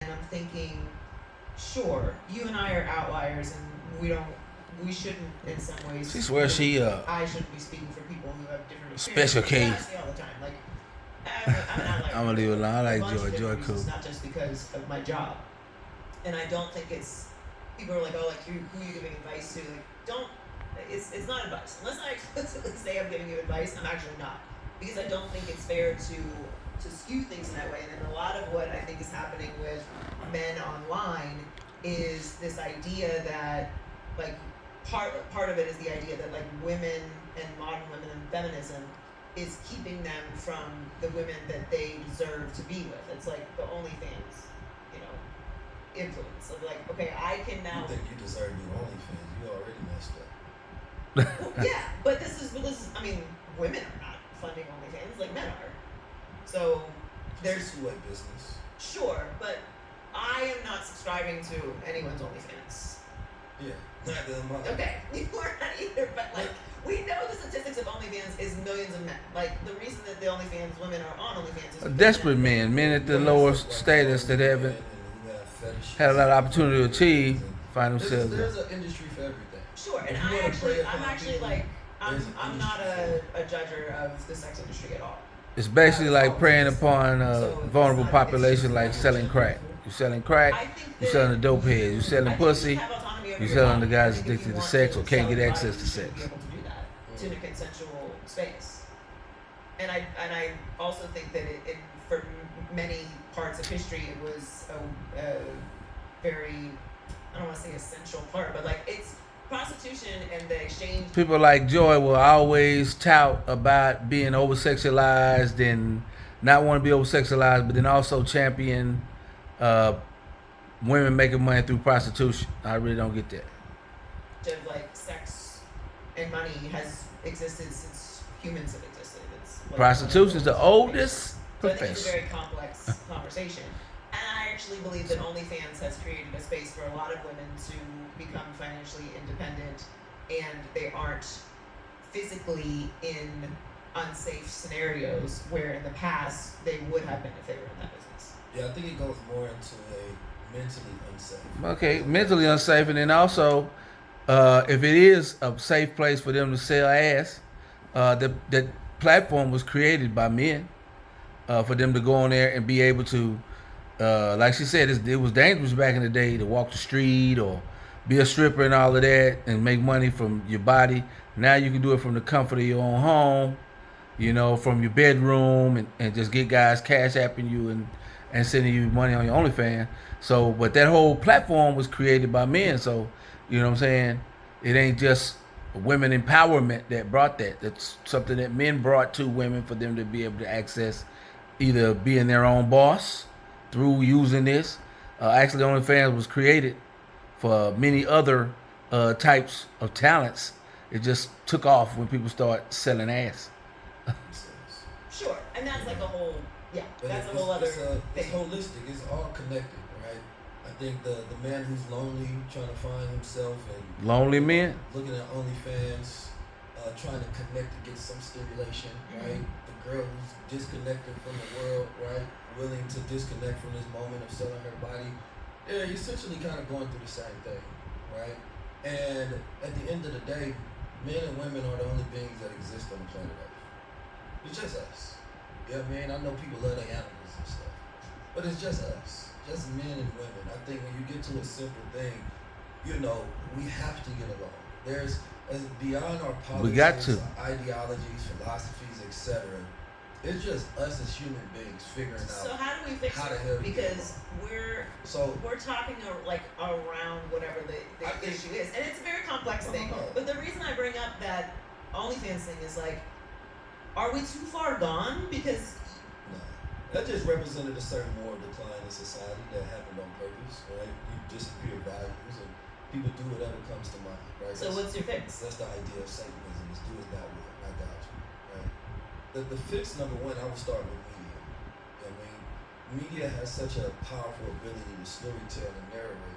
And I'm thinking, sure, you and I are outliers, and we shouldn't in some ways. She swears she I shouldn't be speaking for people who have different special experiences. case. I say all the time, like I'm an outlier. I'm gonna leave it alone. I like a bunch Joy. of Joy different cool. reasons, not just because of my job. And I don't think it's people are like, oh, like who are you giving advice to? Like, don't. It's not advice unless I explicitly say I'm giving you advice. I'm actually not, because I don't think it's fair to skew things in that way. And then a lot of what I think is happening with men online is this idea that like part of it is the idea that like women and modern women and feminism is keeping them from the women that they deserve to be with. It's like the OnlyFans, you know, influence of like, okay, I can now. You think you deserve to be OnlyFans? You already messed up. Well, yeah, but this is. I mean, women are not funding OnlyFans like men are. So there's two-way business. Sure, but I am not subscribing to anyone's OnlyFans. Yeah, neither am I. Okay, you are not either, but like we know the statistics of OnlyFans is millions of men. Like the reason that the OnlyFans women are on OnlyFans is Desperate men at the lower status that haven't had a lot of opportunity to achieve, find themselves. There's an industry for everything. Sure, and I'm not a judger of the sex industry at all. It's basically like preying upon a vulnerable population, like selling crack. You're selling crack, you're selling the dope heads, you're selling pussy, you're selling the guys addicted to sex or can't get access to sex. Be able to do that in a consensual space. And I also think that it for many parts of history it was a very, I don't want to say essential part, but like it's prostitution and the exchange. People like Joy will always tout about being over sexualized and not want to be over sexualized, but then also champion women making money through prostitution. I really don't get that. Of like sex and money has existed since humans have existed. It's like prostitution is the oldest profession. So I think it's a very complex conversation. And I actually believe that OnlyFans has created a space for a lot of women to become financially independent, and they aren't physically in unsafe scenarios where in the past they would have been if they were in that business. Yeah, I think it goes more into a mentally unsafe. Okay, mentally unsafe, and then also, if it is a safe place for them to sell ass, that platform was created by men for them to go on there and be able to. Like she said, it was dangerous back in the day to walk the street or be a stripper and all of that and make money from your body. Now you can do it from the comfort of your own home, you know, from your bedroom and just get guys cash apping you and sending you money on your OnlyFans. So, but that whole platform was created by men. So, you know what I'm saying? It ain't just women empowerment that brought that. That's something that men brought to women for them to be able to access either being their own boss through using this. Actually, OnlyFans was created for many other types of talents. It just took off when people start selling ass. Sure, and that's like a whole, yeah, but that's a whole other thing. It's holistic. It's all connected, right? I think the man who's lonely, trying to find himself, and lonely men looking at OnlyFans, trying to connect to get some stimulation, right? The girl who's disconnected from the world, right? Willing to disconnect from this moment of selling her body. Yeah, you're essentially kind of going through the same thing, right? And at the end of the day, men and women are the only beings that exist on the planet Earth. It's just us. Yeah, man, I know people love their animals and stuff, but it's just us, just men and women. I think when you get to a simple thing, you know, we have to get along. There's beyond our politics, we got to. Ideologies, philosophies, etc. It's just us as human beings figuring out. So how do we fix it? Because we're talking like around whatever the issue is, and it's a very complex thing. But the reason I bring up that OnlyFans thing is like, are we too far gone? Because no, that just represented a certain moral decline in society that happened on purpose, right? You disappear values and people do whatever comes to mind, right? So what's your fix? That's the idea of Satanism: is do as thou wilt, not thou too, right? The fix, number one, I would start with media. I mean, media has such a powerful ability to storytell and narrate